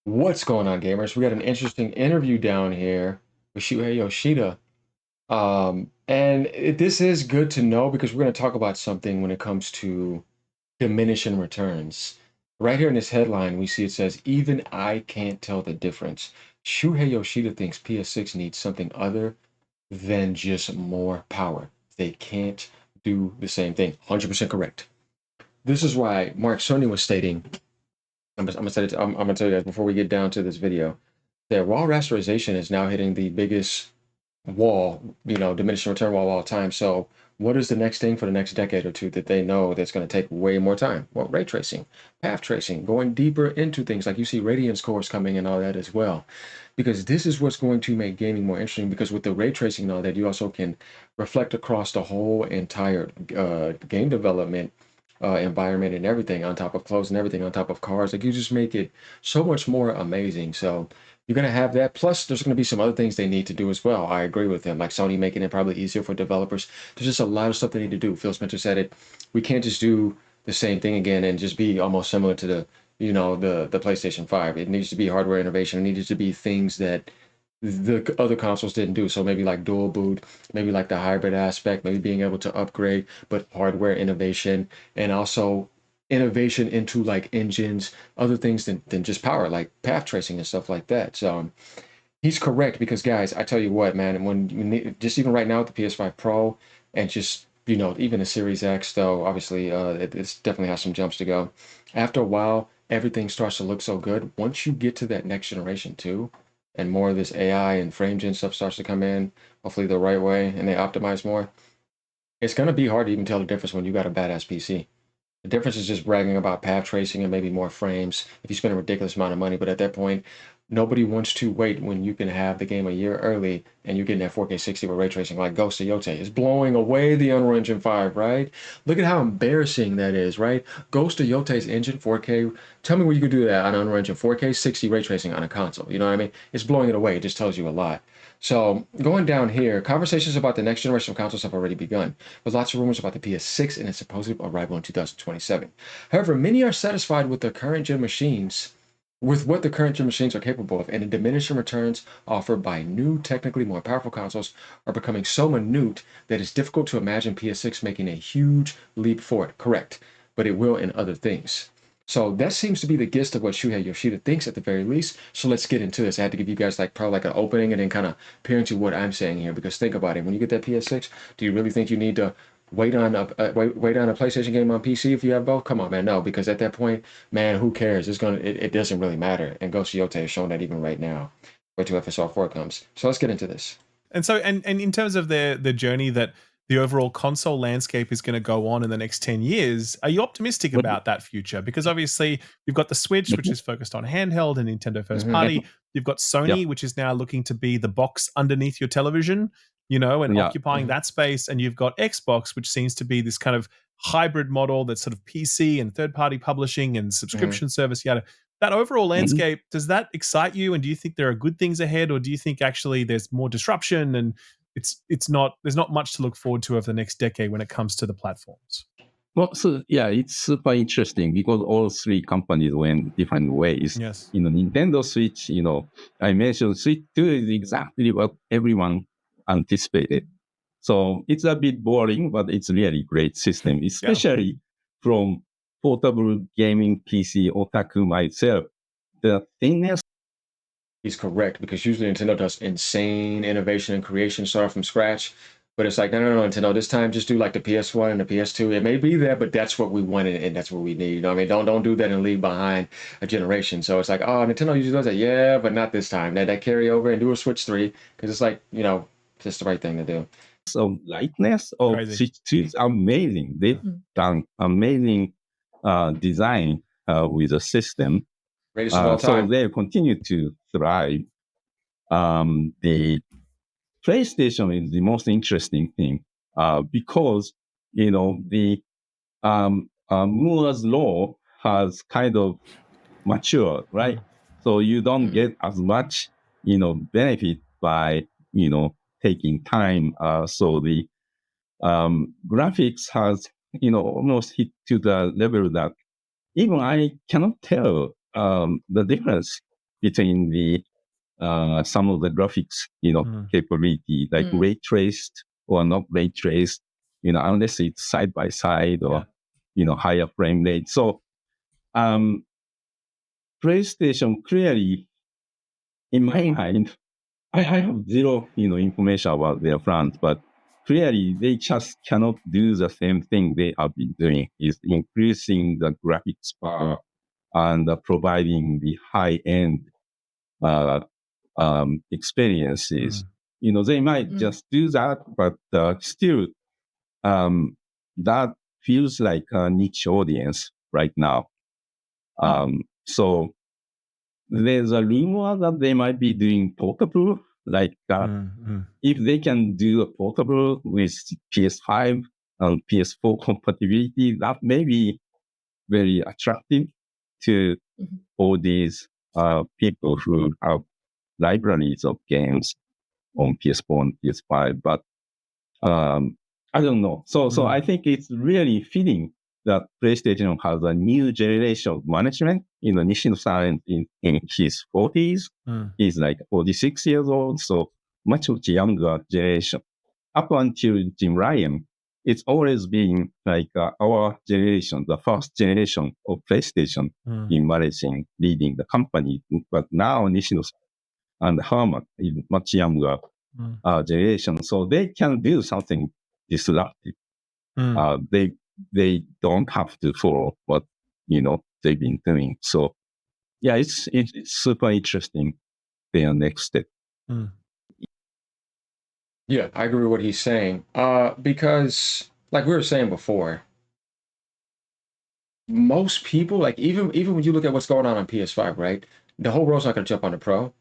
What's going on, gamers? We got an interesting interview down here with Shuhei Yoshida. This is good to know because we're going to talk about something when it comes to diminishing returns. Right here in this headline, we see it says, even I can't tell the difference. Shuhei Yoshida thinks PS6 needs something other than just more power. They can't do the same thing. 100% correct. This is why Mark Cerny was stating, I'm gonna tell you guys before we get down to this video, that raw rasterization is now hitting the biggest wall, diminishing return wall of all time. So what is the next thing for the next decade or two that they know that's going to take way more time? Well, ray tracing, path tracing, going deeper into things like you see radiance cores coming and all that as well. Because this is what's going to make gaming more interesting, because with the ray tracing and all that, you also can reflect across the whole entire game development environment and everything, on top of clothes and everything, on top of cars. Like, you just make it so much more amazing. So you're going to have that. Plus, there's going to be some other things they need to do as well. I agree with him. Like Sony making it probably easier for developers. There's just a lot of stuff they need to do. Phil Spencer said it. We can't just do the same thing again and just be almost similar to the PlayStation 5. It needs to be hardware innovation. It needs to be things that the other consoles didn't do. So maybe like dual boot, maybe like the hybrid aspect, maybe being able to upgrade, but hardware innovation, and also innovation into like engines, other things than just power, like path tracing and stuff like that. So he's correct, because guys, I tell you what, man, when you need, just even right now with the PS5 Pro and just even the Series X, though obviously it's definitely has some jumps to go. After a while, everything starts to look so good. Once you get to that next generation too, and more of this AI and frame gen stuff starts to come in, hopefully the right way, and they optimize more, it's gonna be hard to even tell the difference when you got a badass PC. The difference is just bragging about path tracing and maybe more frames if you spend a ridiculous amount of money. But at that point, nobody wants to wait when you can have the game a year early and you're getting that 4K 60 with ray tracing, like Ghost of Yotei. It's blowing away the Unreal Engine 5, right? Look at how embarrassing that is, right? Ghost of Yotei's engine 4K. Tell me where you could do that on Unreal Engine 4K 60 ray tracing on a console. You know what I mean? It's blowing it away. It just tells you a lot. So going down here, conversations about the next generation of consoles have already begun, with lots of rumors about the PS6 and its supposed arrival in 2027. However, many are satisfied with the current gen machines, with what the current gen machines are capable of, and the diminishing returns offered by new, technically more powerful consoles are becoming so minute that it's difficult to imagine PS6 making a huge leap forward. Correct, but it will in other things. So that seems to be the gist of what Shuhei Yoshida thinks at the very least. So let's get into this. I had to give you guys like probably like an opening and then kind of peer into what I'm saying here, because think about it. When you get that PS6, do you really think you need to wait on a PlayStation game on PC if you have both? Come on, man, no, because at that point, man, who cares? It doesn't really matter. And Ghost of Yotei is showing that even right now. Wait till FSR 4 comes. So let's get into this. And so, and in terms of the journey that the overall console landscape is going to go on in the next 10 years, are you optimistic But about that future? Because obviously you've got the Switch, which mhm, is focused on handheld and Nintendo first Hmm. party. mhm, You've got yeah, Sony, which is now looking to be the box underneath your television, and yeah, occupying Hmm. that space. And you've got Xbox, which seems to be this kind of hybrid model that's sort of PC and third party publishing and Hmm. subscription service, yada. That overall mhm. landscape, does that excite you? And do you think there are good things ahead, or do you think actually there's more disruption and it's not there's not much to look forward to over the next decade when it comes to the platforms? Well, so yeah, it's super interesting because all three companies went different ways. Yes. Nintendo Switch, I mentioned Switch 2 is exactly what everyone anticipated. So it's a bit boring, but it's really great system, Yeah. especially from portable gaming PC otaku myself. The thinness. He's correct, because usually Nintendo does insane innovation and creation, start from scratch. But it's like, no, no, no, Nintendo. This time, just do like the PS1 and the PS2. It may be there, but that's what we wanted and that's what we need. You know what I mean? Don't do that and leave behind a generation. So it's like, oh, Nintendo usually does that, yeah, but not this time. That carry over and do a Switch 3, because it's like, just the right thing to do. Of lightness of Crazy. Switch 2 is amazing. They've done amazing design with the system. Greatest of all So time. they continue to thrive. The PlayStation is the most interesting thing because, the Moore's law has kind of matured, right? Mm. So you don't get as much, benefit by, taking time. So the graphics has, almost hit to the level that even I cannot tell the difference between the some of the graphics, capability, like ray traced or not ray traced, unless it's side by side or, higher frame rate. So, PlayStation clearly, in my mind, I have zero, information about their plans, but clearly they just cannot do the same thing they have been doing, is increasing the graphics power and providing the high-end experiences. They might just do that, but still, that feels like a niche audience right now. So there's a rumor that they might be doing portable, like if they can do a portable with PS5 and PS4 compatibility, that may be very attractive to all these people who have libraries of games on PS4 and PS5. But I don't know. So I think it's really fitting that PlayStation has a new generation of management. Nishino-san in his 40s. He's like 46 years old, so much younger generation. Up until Jim Ryan, it's always been like our generation, the first generation of PlayStation in managing, leading the company. But now Nishino-san and Herman is much younger generation, so they can do something disruptive. They don't have to follow what they've been doing. So yeah, it's super interesting. Their next step. Yeah, I agree with what he's saying. Because like we were saying before, most people, like even when you look at what's going on PS5, right? The whole world's not going to jump on the Pro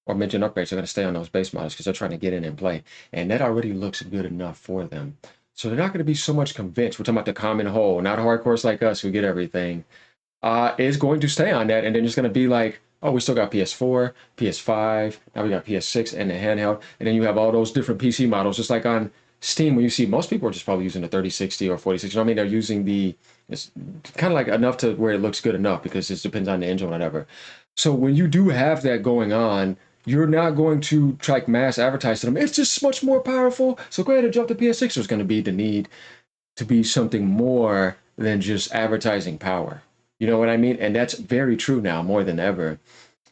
or mid-gen upgrades. They're going to stay on those base models because they're trying to get in and play, and that already looks good enough for them. So they're not going to be so much convinced. We're talking about the common whole, not hardcores like us who get everything. Is going to stay on that, and then it's going to be like, oh, we still got PS4, PS5, now we got PS6 and the handheld, and then you have all those different PC models, just like on Steam, where you see most people are just probably using the 3060 or 4060. You know what I mean? They're using it's kind of like enough to where it looks good enough because it depends on the engine or whatever. So when you do have that going on, you're not going to try mass advertise to them. It's just much more powerful. So go ahead and jump to PS6. There's going to be the need to be something more than just advertising power. You know what I mean? And that's very true now more than ever.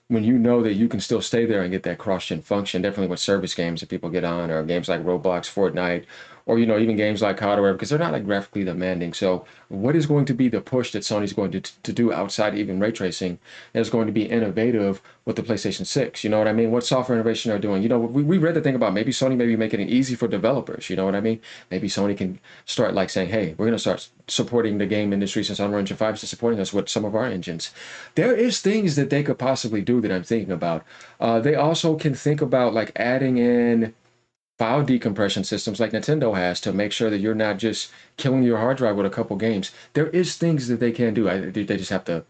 When you know that you can still stay there and get that cross-gen function, definitely with service games that people get on, or games like Roblox, Fortnite, or even games like COD or whatever, because they're not like graphically demanding. So what is going to be the push that Sony's going to do outside even ray tracing is going to be innovative with the PlayStation 6. You know what I mean? What software innovation are doing? We read the thing about maybe Sony maybe making it easy for developers. You know what I mean? Maybe Sony can start like saying, hey, we're going to start supporting the game industry since Unreal Engine 5 is supporting us with some of our engines. There is things that they could possibly do that I'm thinking about. They also can think about like adding in file decompression systems like Nintendo has to make sure that you're not just killing your hard drive with a couple games. There is things that they can do. They just have to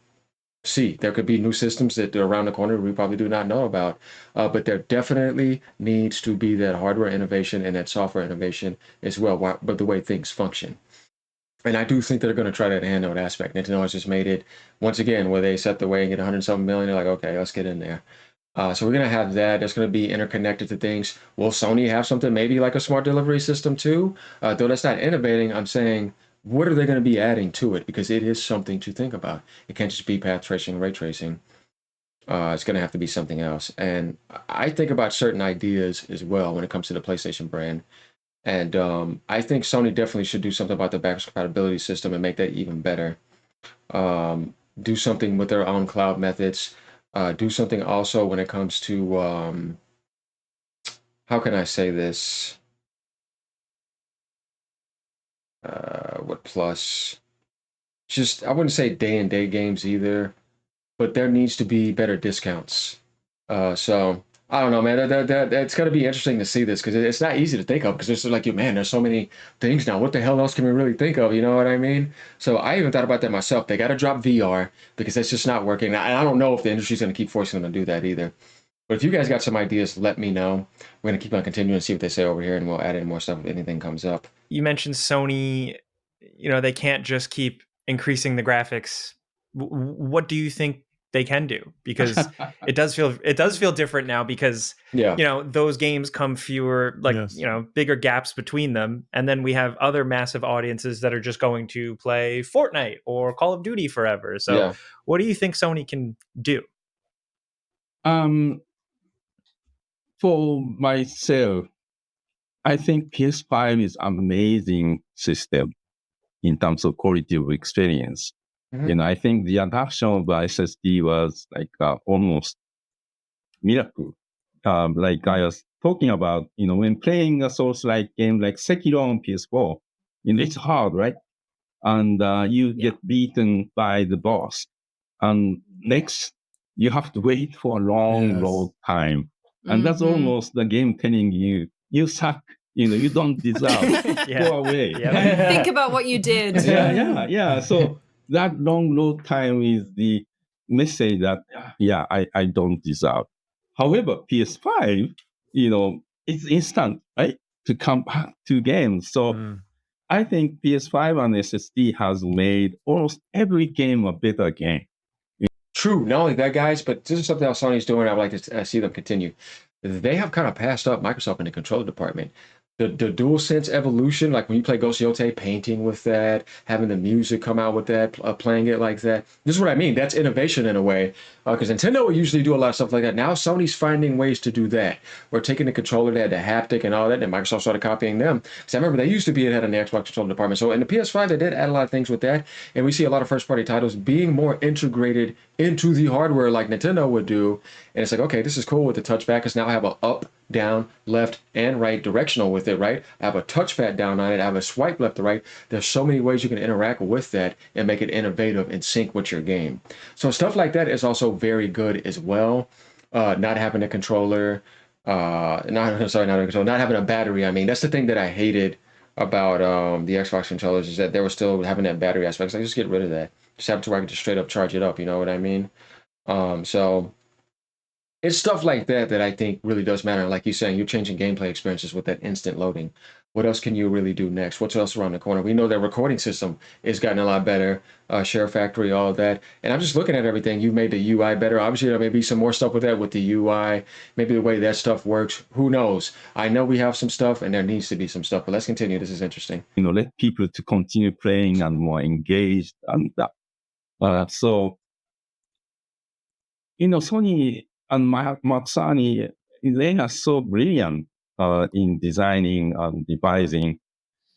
see. There could be new systems that are around the corner we probably do not know about. But there definitely needs to be that hardware innovation and that software innovation as well, but the way things function. And I do think they're going to try that handheld aspect. Nintendo has just made it, once again, where they set the way and get 100-something million. They're like, okay, let's get in there. So we're going to have that. It's going to be interconnected to things. Will Sony have something maybe like a smart delivery system too? Though that's not innovating, I'm saying, what are they going to be adding to it? Because it is something to think about. It can't just be path tracing, ray tracing. It's going to have to be something else. And I think about certain ideas as well when it comes to the PlayStation brand. And I think Sony definitely should do something about the backwards compatibility system and make that even better. Do something with their own cloud methods. Do something also when it comes to how can I say this? What plus? Just I wouldn't say day and day games either, but there needs to be better discounts. So I don't know, man. It's gonna be interesting to see this because it's not easy to think of because there's like man, there's so many things now. What the hell else can we really think of? You know what I mean? So I even thought about that myself. They got to drop VR because that's just not working. And I don't know if the industry's gonna keep forcing them to do that either. But if you guys got some ideas, let me know. We're gonna keep on continuing and see what they say over here, and we'll add in more stuff if anything comes up. You mentioned Sony. They can't just keep increasing the graphics. What do you think they can do, because it does feel different now, because those games come fewer, like bigger gaps between them, and then we have other massive audiences that are just going to play Fortnite or Call of Duty forever. So what do you think Sony can do? For myself, I think PS5 is an amazing system in terms of quality of experience. I think the adoption of SSD was like almost miracle. Like I was talking about, when playing a Souls-like game like Sekiro on PS4, it's hard, right? And you get beaten by the boss. And next, you have to wait for a long load time. And that's almost the game telling you, you suck. You don't deserve. Go away. Think about what you did. Yeah. So that long load time is the message that, I don't deserve. However, PS5, it's instant, right? To come back to games. So I think PS5 and SSD has made almost every game a better game. True. Not only that, guys, but this is something else Sony's doing. I'd like to see them continue. They have kind of passed up Microsoft in the controller department. The DualSense evolution, like when you play Ghost Yote, painting with that, having the music come out with that, playing it like that. This is what I mean. That's innovation in a way. Because Nintendo would usually do a lot of stuff like that. Now Sony's finding ways to do that. We're taking the controller that had the haptic and all that, and Microsoft started copying them. Because I remember they used to be ahead in the Xbox controller department. So in the PS5, they did add a lot of things with that. And we see a lot of first-party titles being more integrated into the hardware like Nintendo would do. And it's like, okay, this is cool with the touchback, because now I have a up, down, left, and right directional with it, right? I have a touchpad down on it. I have a swipe left to right. There's so many ways you can interact with that and make it innovative and sync with your game. So stuff like that is also very good as well. Not having a controller, not having a battery. I mean, that's the thing that I hated about the Xbox controllers, is that they were still having that battery aspect. So I just get rid of that. Just have it to where I can just straight up charge it up. You know what I mean? So it's stuff like that that I think really does matter. Like you're saying, you're changing gameplay experiences with that instant loading. What else can you really do next? What's else around the corner? We know that recording system is gotten a lot better. Share Factory, all that. And I'm just looking at everything. You made the UI better. Obviously, there may be some more stuff with that with the UI. Maybe the way that stuff works. Who knows? I know we have some stuff, and there needs to be some stuff. But let's continue. This is interesting. Let people to continue playing and more engaged. And so, Sony and Matsani, they are so brilliant in designing and devising,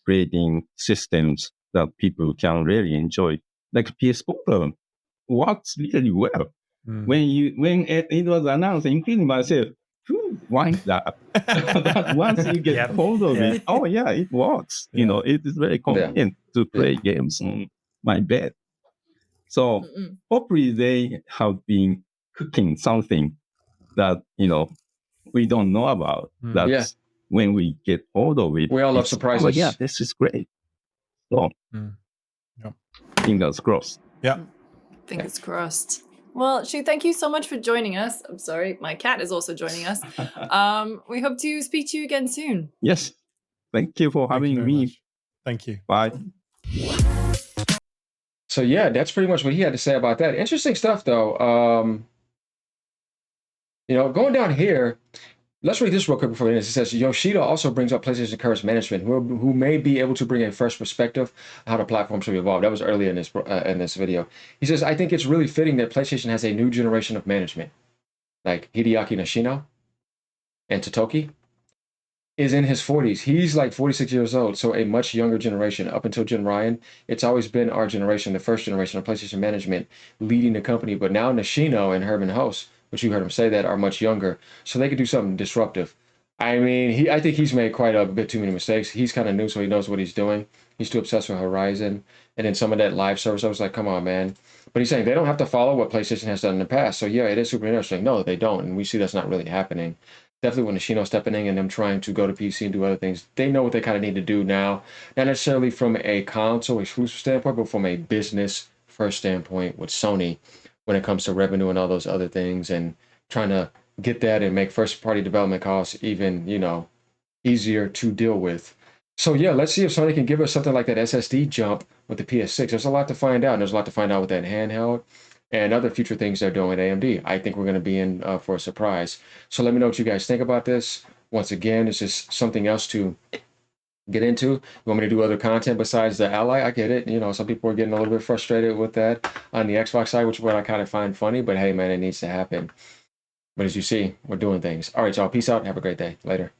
creating systems that people can really enjoy. Like PS4 works really well. When it was announced, including myself, who wants that? But once you get hold of it, it works. It is very convenient to play games on my bed. So hopefully they have been cooking something that, we don't know about. That's when we get hold of it. We all love surprises. Oh, yeah, this is great. So, fingers crossed. Yeah. Fingers crossed. Well, Shu, thank you so much for joining us. I'm sorry, my cat is also joining us. We hope to speak to you again soon. Yes. Thank you for having me. Much. Thank you. Bye. So yeah, that's pretty much what he had to say about that. Interesting stuff, though. Going down here, let's read this real quick before we end this. It says, Yoshida also brings up PlayStation current management, who may be able to bring a fresh perspective on how the platform should evolve. That was earlier in this video. He says, I think it's really fitting that PlayStation has a new generation of management, like Hideaki Nishino and Totoki is in his 40s. He's like 46 years old, so a much younger generation. Up until Jim Ryan, it's always been our generation, the first generation of PlayStation management leading the company. But now Nishino and Herman Host, which you heard him say that, are much younger, so they could do something disruptive. I mean, I think he's made quite a bit too many mistakes. He's kind of new, so he knows what he's doing. He's too obsessed with Horizon. And then some of that live service, I was like, come on, man. But he's saying they don't have to follow what PlayStation has done in the past. So yeah, it is super interesting. No, they don't. And we see that's not really happening. Definitely when Nishino stepping in and them trying to go to PC and do other things, they know what they kind of need to do now. Not necessarily from a console exclusive standpoint, but from a business first standpoint with Sony when it comes to revenue and all those other things, and trying to get that and make first party development costs even, easier to deal with. So yeah, let's see if Sony can give us something like that SSD jump with the PS6. There's a lot to find out, and there's a lot to find out with that handheld. and other future things they're doing with AMD. I think we're going to be in for a surprise. So let me know what you guys think about this. Once again, it's just something else to get into. You want me to do other content besides the Ally? I get it. You know, some people are getting a little bit frustrated with that on the Xbox side, which is what I kind of find funny, but hey, man, it needs to happen. But as you see, we're doing things. All right, y'all. Peace out. Have a great day. Later.